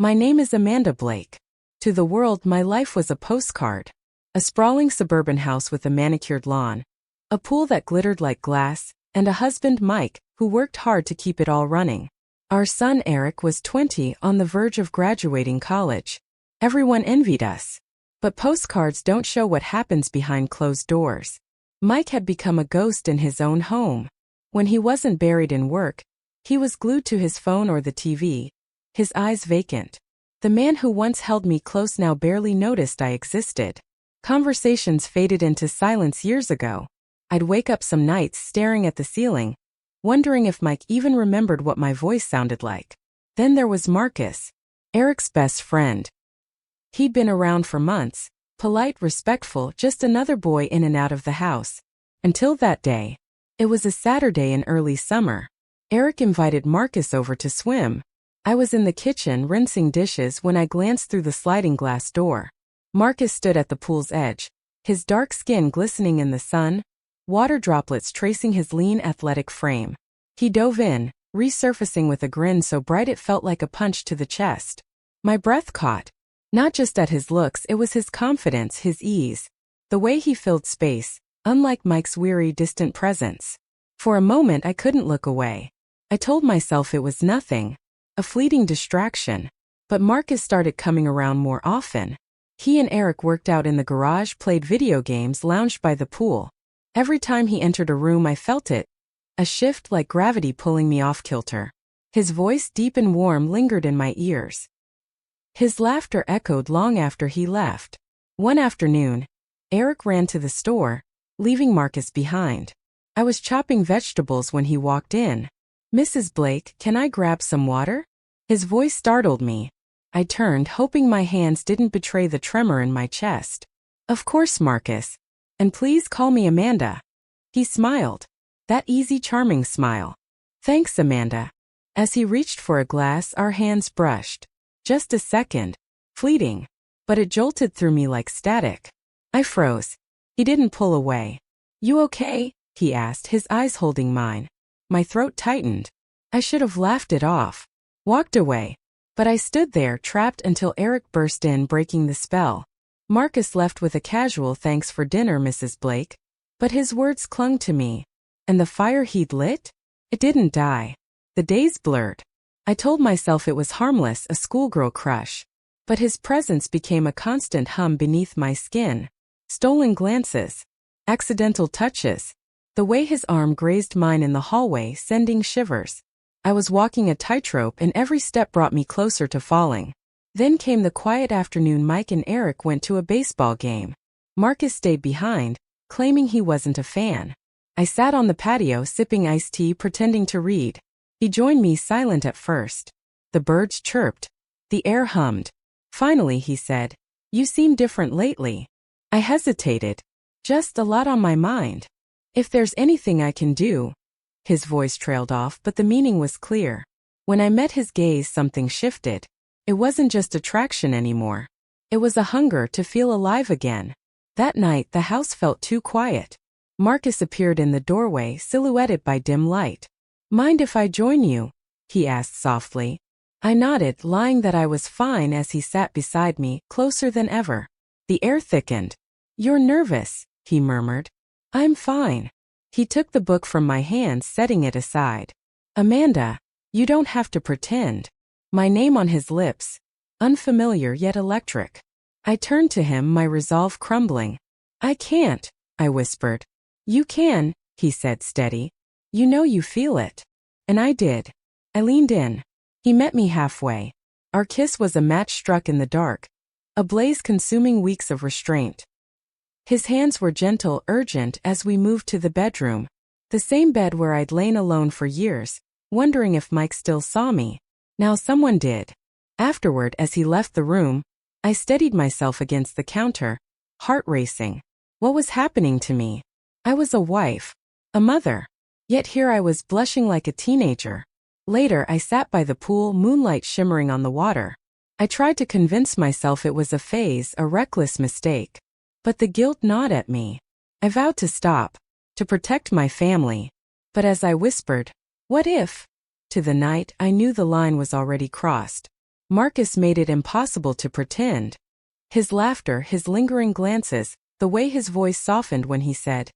My name is Amanda Blake. To the world, my life was a postcard. A sprawling suburban house with a manicured lawn, a pool that glittered like glass, and a husband, Mike, who worked hard to keep it all running. Our son, Eric, was 20, on the verge of graduating college. Everyone envied us. But postcards don't show what happens behind closed doors. Mike had become a ghost in his own home. When he wasn't buried in work, he was glued to his phone or the TV, his eyes vacant. The man who once held me close now barely noticed I existed. Conversations faded into silence years ago. I'd wake up some nights staring at the ceiling, wondering if Mike even remembered what my voice sounded like. Then there was Marcus, Eric's best friend. He'd been around for months, polite, respectful, just another boy in and out of the house. Until that day. It was a Saturday in early summer. Eric invited Marcus over to swim. I was in the kitchen rinsing dishes when I glanced through the sliding glass door. Marcus stood at the pool's edge, his dark skin glistening in the sun, water droplets tracing his lean athletic frame. He dove in, resurfacing with a grin so bright it felt like a punch to the chest. My breath caught. Not just at his looks, it was his confidence, his ease. The way he filled space, unlike Mike's weary, distant presence. For a moment I couldn't look away. I told myself it was nothing, a fleeting distraction. But Marcus started coming around more often. He and Eric worked out in the garage, played video games, lounged by the pool. Every time he entered a room I felt it. A shift like gravity pulling me off kilter. His voice, deep and warm, lingered in my ears. His laughter echoed long after he left. One afternoon, Eric ran to the store, leaving Marcus behind. I was chopping vegetables when he walked in. "Mrs. Blake, can I grab some water?" His voice startled me. I turned, hoping my hands didn't betray the tremor in my chest. "Of course, Marcus. And please call me Amanda." He smiled. That easy, charming smile. "Thanks, Amanda." As he reached for a glass, our hands brushed. Just a second. Fleeting. But it jolted through me like static. I froze. He didn't pull away. "You okay?" he asked, his eyes holding mine. My throat tightened. I should have laughed it off. Walked away. But I stood there, trapped, until Eric burst in, breaking the spell. Marcus left with a casual "Thanks for dinner, Mrs. Blake." But his words clung to me. And the fire he'd lit? It didn't die. The days blurred. I told myself it was harmless, a schoolgirl crush. But his presence became a constant hum beneath my skin. Stolen glances. Accidental touches. The way his arm grazed mine in the hallway, sending shivers. I was walking a tightrope and every step brought me closer to falling. Then came the quiet afternoon Mike and Eric went to a baseball game. Marcus stayed behind, claiming he wasn't a fan. I sat on the patio sipping iced tea, pretending to read. He joined me, silent at first. The birds chirped. The air hummed. Finally he said, "You seem different lately." I hesitated. "Just a lot on my mind. If there's anything I can do." His voice trailed off, but the meaning was clear. When I met his gaze, something shifted. It wasn't just attraction anymore. It was a hunger to feel alive again. That night the house felt too quiet. Marcus appeared in the doorway, silhouetted by dim light. "Mind if I join you?" he asked softly. I nodded, lying that I was fine, as he sat beside me, closer than ever. The air thickened. "You're nervous," he murmured. "I'm fine." He took the book from my hands, setting it aside. "Amanda, you don't have to pretend." My name on his lips. Unfamiliar yet electric. I turned to him, my resolve crumbling. "I can't," I whispered. "You can," he said, steady. "You know you feel it." And I did. I leaned in. He met me halfway. Our kiss was a match struck in the dark. A blaze consuming weeks of restraint. His hands were gentle, urgent, as we moved to the bedroom. The same bed where I'd lain alone for years, wondering if Mike still saw me. Now someone did. Afterward, as he left the room, I steadied myself against the counter, heart racing. What was happening to me? I was a wife, a mother. Yet here I was, blushing like a teenager. Later I sat by the pool, moonlight shimmering on the water. I tried to convince myself it was a phase, a reckless mistake. But the guilt gnawed at me. I vowed to stop, to protect my family. But as I whispered, "What if?" to the night, I knew the line was already crossed. Marcus made it impossible to pretend. His laughter, his lingering glances, the way his voice softened when he said,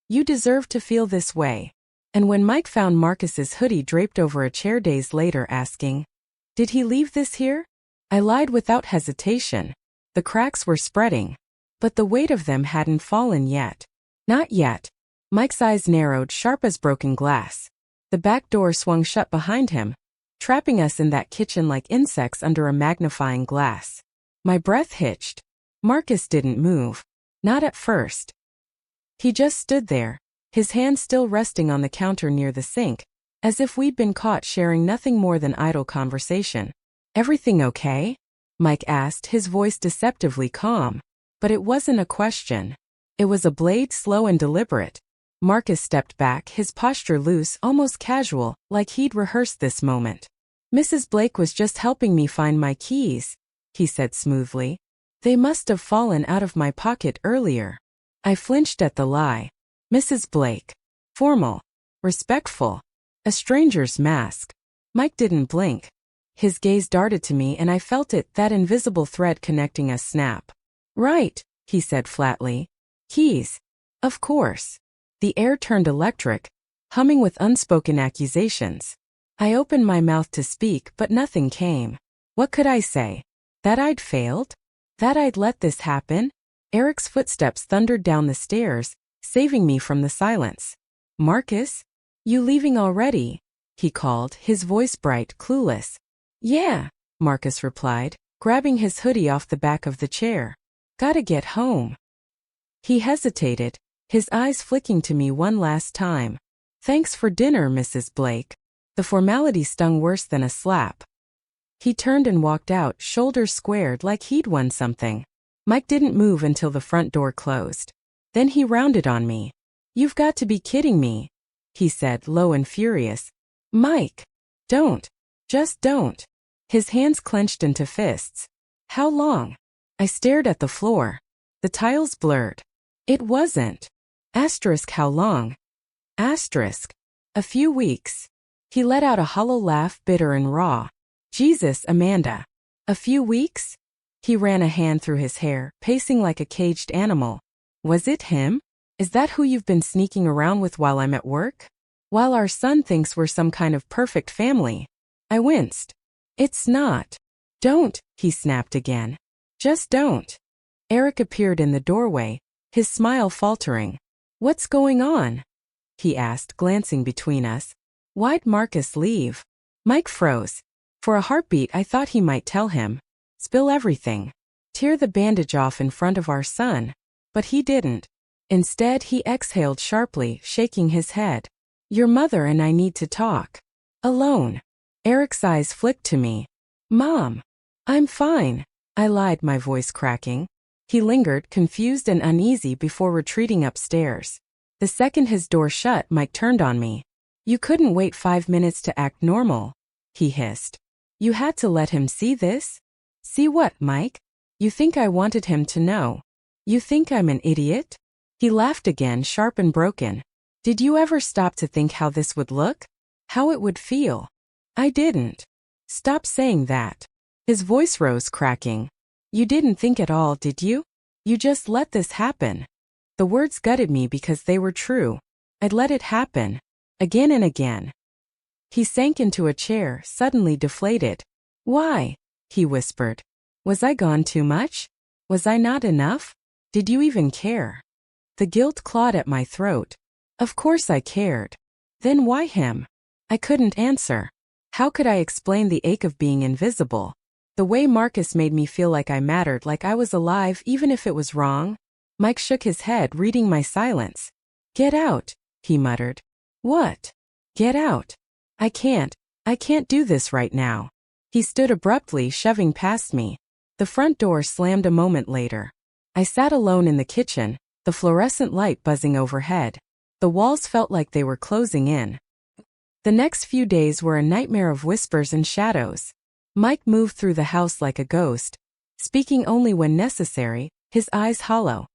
"You deserve to feel this way." And when Mike found Marcus's hoodie draped over a chair days later asking, "Did he leave this here?" I lied without hesitation. The cracks were spreading. But the weight of them hadn't fallen yet. Not yet. Mike's eyes narrowed, sharp as broken glass. The back door swung shut behind him, trapping us in that kitchen like insects under a magnifying glass. My breath hitched. Marcus didn't move. Not at first. He just stood there, his hand still resting on the counter near the sink, as if we'd been caught sharing nothing more than idle conversation. "Everything okay?" Mike asked, his voice deceptively calm. But it wasn't a question. It was a blade, slow and deliberate. Marcus stepped back, his posture loose, almost casual, like he'd rehearsed this moment. "Mrs. Blake was just helping me find my keys," he said smoothly. "They must have fallen out of my pocket earlier." I flinched at the lie. Mrs. Blake. Formal. Respectful. A stranger's mask. Mike didn't blink. His gaze darted to me and I felt it, that invisible thread connecting us snap. "Right," he said flatly. "Keys. Of course." The air turned electric, humming with unspoken accusations. I opened my mouth to speak, but nothing came. What could I say? That I'd failed? That I'd let this happen? Eric's footsteps thundered down the stairs, saving me from the silence. "Marcus? You leaving already?" he called, his voice bright, clueless. "Yeah," Marcus replied, grabbing his hoodie off the back of the chair. "Gotta get home." He hesitated, his eyes flicking to me one last time. "Thanks for dinner, Mrs. Blake." The formality stung worse than a slap. He turned and walked out, shoulders squared like he'd won something. Mike didn't move until the front door closed. Then he rounded on me. "You've got to be kidding me," he said, low and furious. "Mike, don't. Just don't." His hands clenched into fists. "How long?" I stared at the floor. The tiles blurred. "It wasn't. Asterisk how long?" Asterisk. "A few weeks." He let out a hollow laugh, bitter and raw. "Jesus, Amanda. A few weeks?" He ran a hand through his hair, pacing like a caged animal. "Was it him? Is that who you've been sneaking around with while I'm at work? While our son thinks we're some kind of perfect family?" I winced. "It's not." "Don't," he snapped again. "Just don't." Eric appeared in the doorway, his smile faltering. "What's going on?" he asked, glancing between us. "Why'd Marcus leave?" Mike froze. For a heartbeat I thought he might tell him. Spill everything. Tear the bandage off in front of our son. But he didn't. Instead, he exhaled sharply, shaking his head. "Your mother and I need to talk. Alone." Eric's eyes flicked to me. "Mom." "I'm fine," I lied, my voice cracking. He lingered, confused and uneasy, before retreating upstairs. The second his door shut, Mike turned on me. "You couldn't wait 5 minutes to act normal," he hissed. "You had to let him see this?" "See what, Mike? You think I wanted him to know? You think I'm an idiot?" He laughed again, sharp and broken. "Did you ever stop to think how this would look? How it would feel?" I didn't. "Stop saying that." His voice rose, cracking. "You didn't think at all, did you? You just let this happen." The words gutted me because they were true. I'd let it happen. Again and again. He sank into a chair, suddenly deflated. "Why?" he whispered. "Was I gone too much? Was I not enough? Did you even care?" The guilt clawed at my throat. Of course I cared. Then why him? I couldn't answer. How could I explain the ache of being invisible? The way Marcus made me feel like I mattered, like I was alive even if it was wrong? Mike shook his head, reading my silence. "Get out," he muttered. "What?" "Get out." I can't do this right now." He stood abruptly, shoving past me. The front door slammed a moment later. I sat alone in the kitchen, the fluorescent light buzzing overhead. The walls felt like they were closing in. The next few days were a nightmare of whispers and shadows. Mike moved through the house like a ghost, speaking only when necessary, his eyes hollow.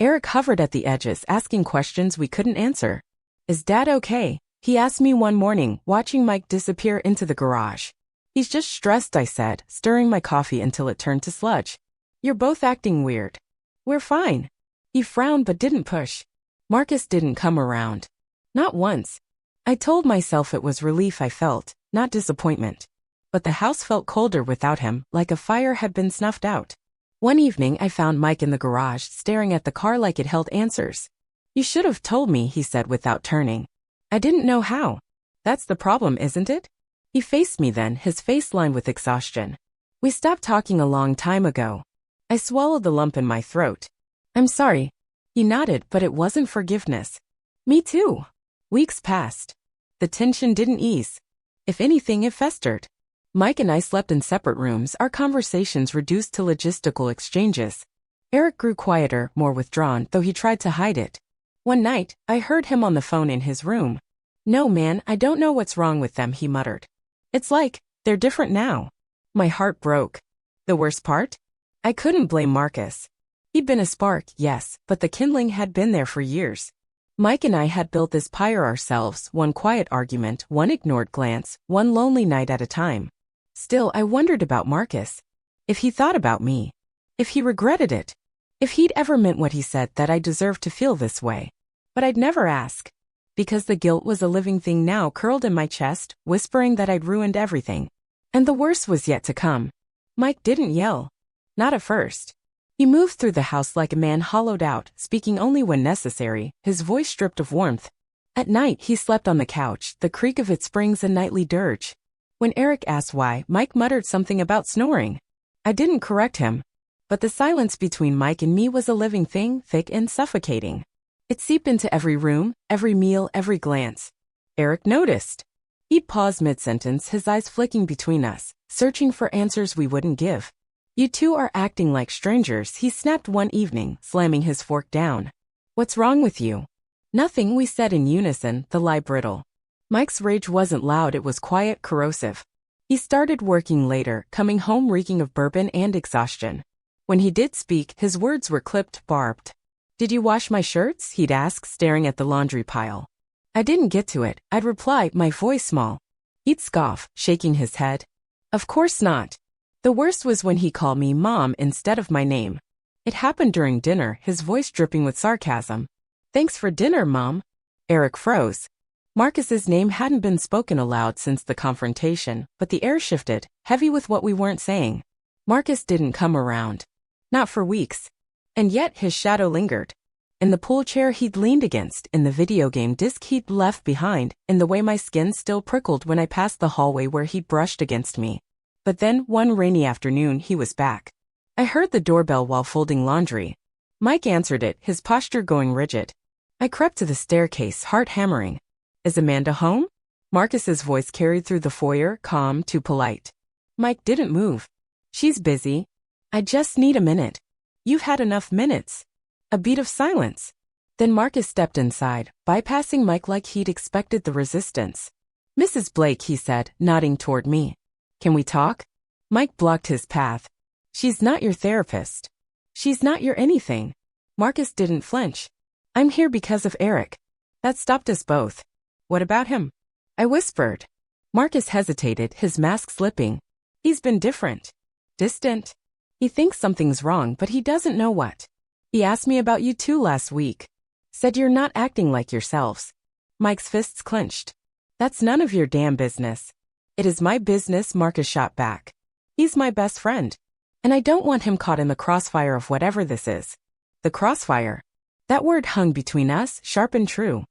Eric hovered at the edges, asking questions we couldn't answer. "Is Dad okay?" he asked me one morning, watching Mike disappear into the garage. He's just stressed, I said, stirring my coffee until it turned to sludge. You're both acting weird. We're fine. He frowned but didn't push. Marcus didn't come around. Not once. I told myself it was relief I felt, not disappointment. But the house felt colder without him, like a fire had been snuffed out. One evening I found Mike in the garage, staring at the car like it held answers. You should have told me, he said without turning. I didn't know how. That's the problem, isn't it? He faced me then, his face lined with exhaustion. We stopped talking a long time ago. I swallowed the lump in my throat. I'm sorry. He nodded, but it wasn't forgiveness. Me too. Weeks passed. The tension didn't ease. If anything, it festered. Mike and I slept in separate rooms, our conversations reduced to logistical exchanges. Eric grew quieter, more withdrawn, though he tried to hide it. One night, I heard him on the phone in his room. No man, I don't know what's wrong with them, he muttered. It's like, they're different now. My heart broke. The worst part? I couldn't blame Marcus. He'd been a spark, yes, but the kindling had been there for years. Mike and I had built this pyre ourselves, one quiet argument, one ignored glance, one lonely night at a time. Still, I wondered about Marcus. If he thought about me. If he regretted it. If he'd ever meant what he said, that I deserved to feel this way. But I'd never ask. Because the guilt was a living thing now curled in my chest, whispering that I'd ruined everything. And the worst was yet to come. Mike didn't yell. Not at first. He moved through the house like a man hollowed out, speaking only when necessary, his voice stripped of warmth. At night he slept on the couch, the creak of its springs a nightly dirge. When Eric asked why, Mike muttered something about snoring. I didn't correct him. But the silence between Mike and me was a living thing, thick and suffocating. It seeped into every room, every meal, every glance. Eric noticed. He'd pause mid-sentence, his eyes flicking between us, searching for answers we wouldn't give. You two are acting like strangers, he snapped one evening, slamming his fork down. What's wrong with you? Nothing, we said in unison, the lie brittle. Mike's rage wasn't loud, it was quiet, corrosive. He started working later, coming home reeking of bourbon and exhaustion. When he did speak, his words were clipped, barbed. Did you wash my shirts? He'd ask, staring at the laundry pile. I didn't get to it, I'd reply, my voice small. He'd scoff, shaking his head. Of course not. The worst was when he called me Mom instead of my name. It happened during dinner, his voice dripping with sarcasm. Thanks for dinner, Mom. Eric froze. Marcus's name hadn't been spoken aloud since the confrontation, but the air shifted, heavy with what we weren't saying. Marcus didn't come around. Not for weeks. And yet his shadow lingered. In the pool chair he'd leaned against, in the video game disc he'd left behind, in the way my skin still prickled when I passed the hallway where he'd brushed against me. But then, one rainy afternoon, he was back. I heard the doorbell while folding laundry. Mike answered it, his posture going rigid. I crept to the staircase, heart hammering. Is Amanda home? Marcus's voice carried through the foyer, calm, too polite. Mike didn't move. She's busy. I just need a minute. You've had enough minutes. A beat of silence. Then Marcus stepped inside, bypassing Mike like he'd expected the resistance. Mrs. Blake, he said, nodding toward me. Can we talk? Mike blocked his path. She's not your therapist. She's not your anything. Marcus didn't flinch. I'm here because of Eric. That stopped us both. What about him? I whispered. Marcus hesitated, his mask slipping. He's been different. Distant. He thinks something's wrong, but he doesn't know what. He asked me about you two last week. Said you're not acting like yourselves. Mike's fists clenched. That's none of your damn business. It is my business, Marcus shot back. He's my best friend. And I don't want him caught in the crossfire of whatever this is. The crossfire. That word hung between us, sharp and true.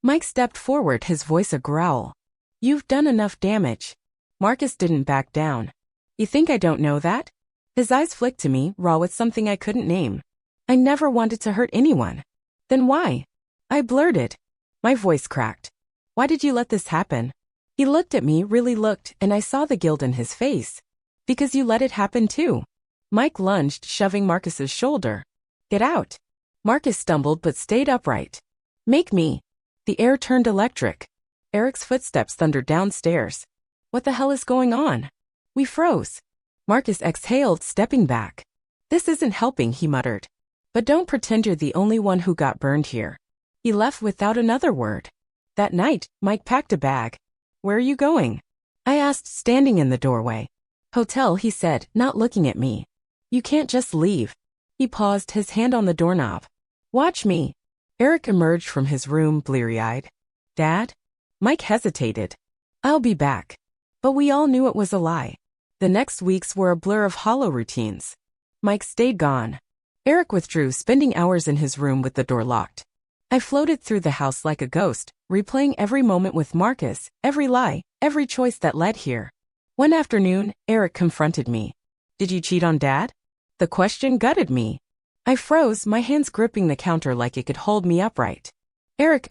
Mike stepped forward, his voice a growl. You've done enough damage. Marcus didn't back down. You think I don't know that? His eyes flicked to me, raw with something I couldn't name. I never wanted to hurt anyone. Then why? I blurted. My voice cracked. Why did you let this happen? He looked at me, really looked, and I saw the guilt in his face. Because you let it happen too. Mike lunged, shoving Marcus's shoulder. Get out. Marcus stumbled but stayed upright. Make me. The air turned electric. Eric's footsteps thundered downstairs. What the hell is going on? We froze. Marcus exhaled, stepping back. This isn't helping, he muttered. But don't pretend you're the only one who got burned here. He left without another word. That night, Mike packed a bag. Where are you going? I asked, standing in the doorway. Hotel, he said, not looking at me. You can't just leave. He paused, his hand on the doorknob. Watch me. Eric emerged from his room, bleary-eyed. Dad? Mike hesitated. I'll be back. But we all knew it was a lie. The next weeks were a blur of hollow routines. Mike stayed gone. Eric withdrew, spending hours in his room with the door locked. I floated through the house like a ghost, replaying every moment with Marcus, every lie, every choice that led here. One afternoon, Eric confronted me. Did you cheat on Dad? The question gutted me. I froze, my hands gripping the counter like it could hold me upright. Eric,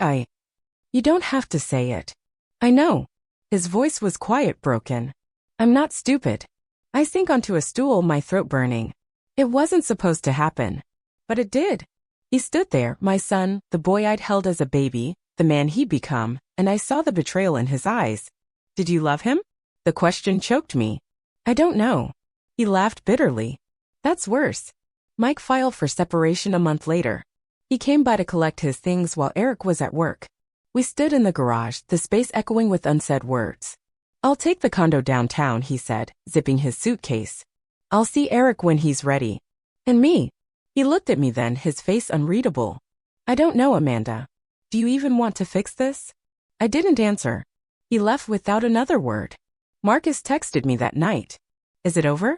You don't have to say it. I know. His voice was quiet, broken. I'm not stupid. I sank onto a stool, my throat burning. It wasn't supposed to happen. But it did. He stood there, my son, the boy I'd held as a baby, the man he'd become, and I saw the betrayal in his eyes. Did you love him? The question choked me. I don't know. He laughed bitterly. That's worse. Mike filed for separation a month later. He came by to collect his things while Eric was at work. We stood in the garage, the space echoing with unsaid words. I'll take the condo downtown, he said, zipping his suitcase. I'll see Eric when he's ready. And me. He looked at me then, his face unreadable. I don't know, Amanda. Do you even want to fix this? I didn't answer. He left without another word. Marcus texted me that night. Is it over?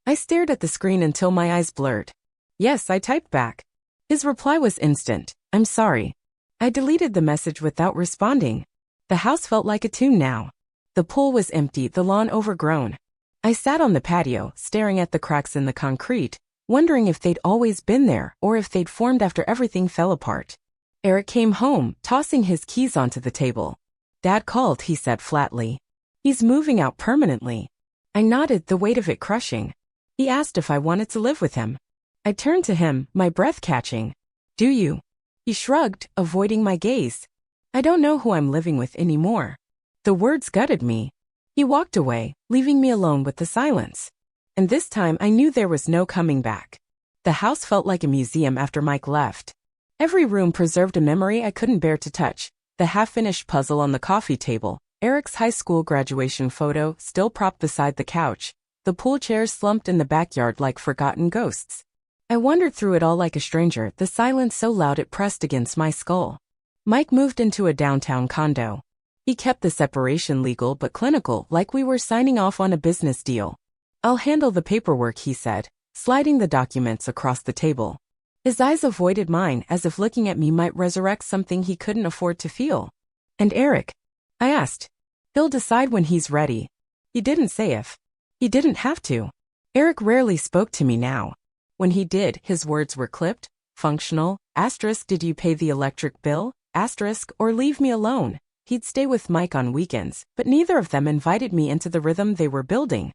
I stared at the screen until my eyes blurred. Yes, I typed back. His reply was instant. I'm sorry. I deleted the message without responding. The house felt like a tomb now. The pool was empty, the lawn overgrown. I sat on the patio, staring at the cracks in the concrete, wondering if they'd always been there or if they'd formed after everything fell apart. Eric came home, tossing his keys onto the table. Dad called, he said flatly. He's moving out permanently. I nodded, the weight of it crushing. He asked if I wanted to live with him. I turned to him, my breath catching. Do you? He shrugged, avoiding my gaze. I don't know who I'm living with anymore. The words gutted me. He walked away, leaving me alone with the silence. And this time I knew there was no coming back. The house felt like a museum after Mike left. Every room preserved a memory I couldn't bear to touch. The half-finished puzzle on the coffee table, Eric's high school graduation photo still propped beside the couch, the pool chairs slumped in the backyard like forgotten ghosts. I wandered through it all like a stranger, the silence so loud it pressed against my skull. Mike moved into a downtown condo. He kept the separation legal but clinical, like we were signing off on a business deal. I'll handle the paperwork, he said, sliding the documents across the table. His eyes avoided mine, as if looking at me might resurrect something he couldn't afford to feel. And Eric? I asked. He'll decide when he's ready. He didn't say if. He didn't have to. Eric rarely spoke to me now. When he did, his words were clipped, functional, asterisk did you pay the electric bill, asterisk or leave me alone. He'd stay with Mike on weekends, but neither of them invited me into the rhythm they were building.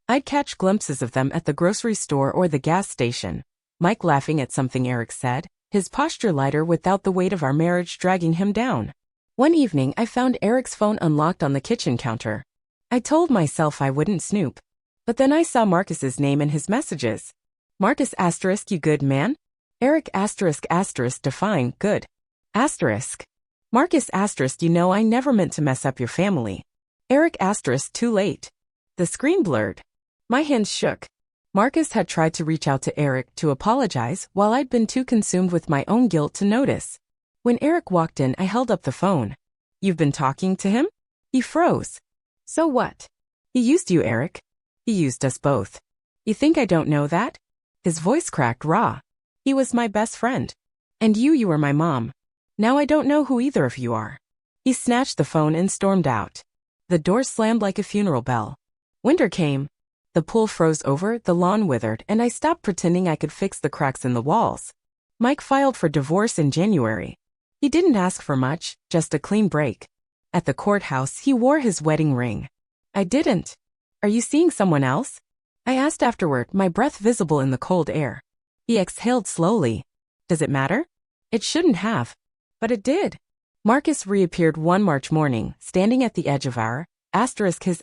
I'd catch glimpses of them at the grocery store or the gas station. Mike laughing at something Eric said, his posture lighter without the weight of our marriage dragging him down. One evening I found Eric's phone unlocked on the kitchen counter. I told myself I wouldn't snoop. But then I saw Marcus's name in his messages. Marcus asterisk you good man? Eric asterisk define good. Asterisk. Marcus asterisk you know I never meant to mess up your family. Eric asterisk too late. The screen blurred. My hands shook. Marcus had tried to reach out to Eric to apologize while I'd been too consumed with my own guilt to notice. When Eric walked in, I held up the phone. You've been talking to him? He froze. So what? He used you, Eric. He used us both. You think I don't know that? His voice cracked raw. He was my best friend. And you were my mom. Now I don't know who either of you are. He snatched the phone and stormed out. The door slammed like a funeral bell. Winter came. The pool froze over, the lawn withered, and I stopped pretending I could fix the cracks in the walls. Mike filed for divorce in January. He didn't ask for much, just a clean break. At the courthouse, he wore his wedding ring. I didn't. Are you seeing someone else? I asked afterward, my breath visible in the cold air. He exhaled slowly. Does it matter? It shouldn't have. But it did. Marcus reappeared one March morning, standing at the edge of our, his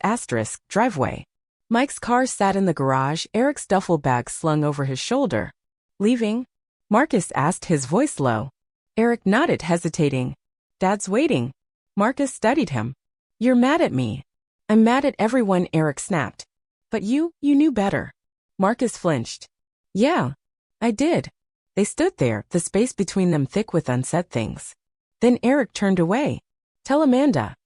driveway. Mike's car sat in the garage, Eric's duffel bag slung over his shoulder. Leaving? Marcus asked, his voice low. Eric nodded, hesitating. Dad's waiting. Marcus studied him. You're mad at me. I'm mad at everyone, Eric snapped. But you knew better. Marcus flinched. Yeah, I did. They stood there, the space between them thick with unsaid things. Then Eric turned away. Tell Amanda.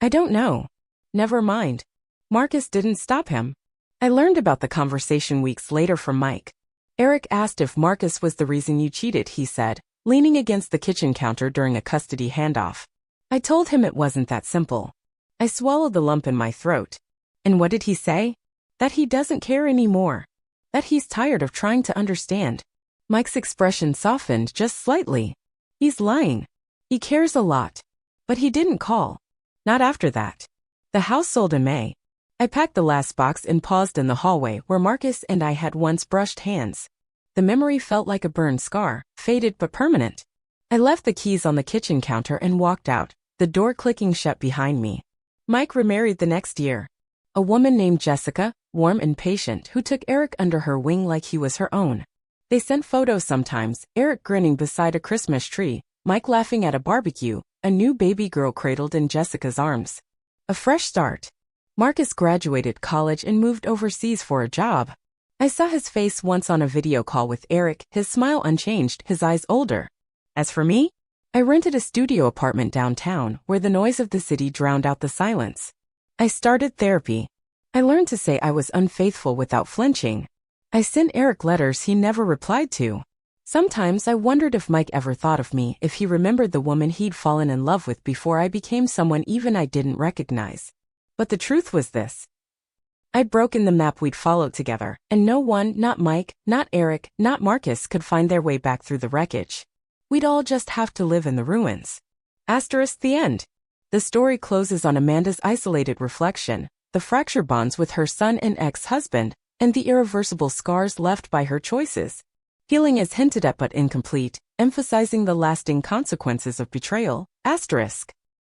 I don't know. Never mind. Marcus didn't stop him. I learned about the conversation weeks later from Mike. Eric asked if Marcus was the reason you cheated, he said, leaning against the kitchen counter during a custody handoff. I told him it wasn't that simple. I swallowed the lump in my throat. And what did he say? That he doesn't care anymore. That he's tired of trying to understand. Mike's expression softened just slightly. He's lying. He cares a lot. But he didn't call. Not after that. The house sold in May. I packed the last box and paused in the hallway where Marcus and I had once brushed hands. The memory felt like a burned scar, faded but permanent. I left the keys on the kitchen counter and walked out, the door clicking shut behind me. Mike remarried the next year. A woman named Jessica, warm and patient, who took Eric under her wing like he was her own. They sent photos sometimes, Eric grinning beside a Christmas tree, Mike laughing at a barbecue, a new baby girl cradled in Jessica's arms. A fresh start. Marcus graduated college and moved overseas for a job. I saw his face once on a video call with Eric, his smile unchanged, his eyes older. As for me, I rented a studio apartment downtown where the noise of the city drowned out the silence. I started therapy. I learned to say I was unfaithful without flinching. I sent Eric letters he never replied to. Sometimes I wondered if Mike ever thought of me, if he remembered the woman he'd fallen in love with before I became someone even I didn't recognize. But the truth was this. I'd broken the map we'd followed together, and no one, not Mike, not Eric, not Marcus, could find their way back through the wreckage. We'd all just have to live in the ruins. Asterisk the end. The story closes on Amanda's isolated reflection, the fractured bonds with her son and ex-husband, and the irreversible scars left by her choices. Healing is hinted at but incomplete, emphasizing the lasting consequences of betrayal. Asterisk.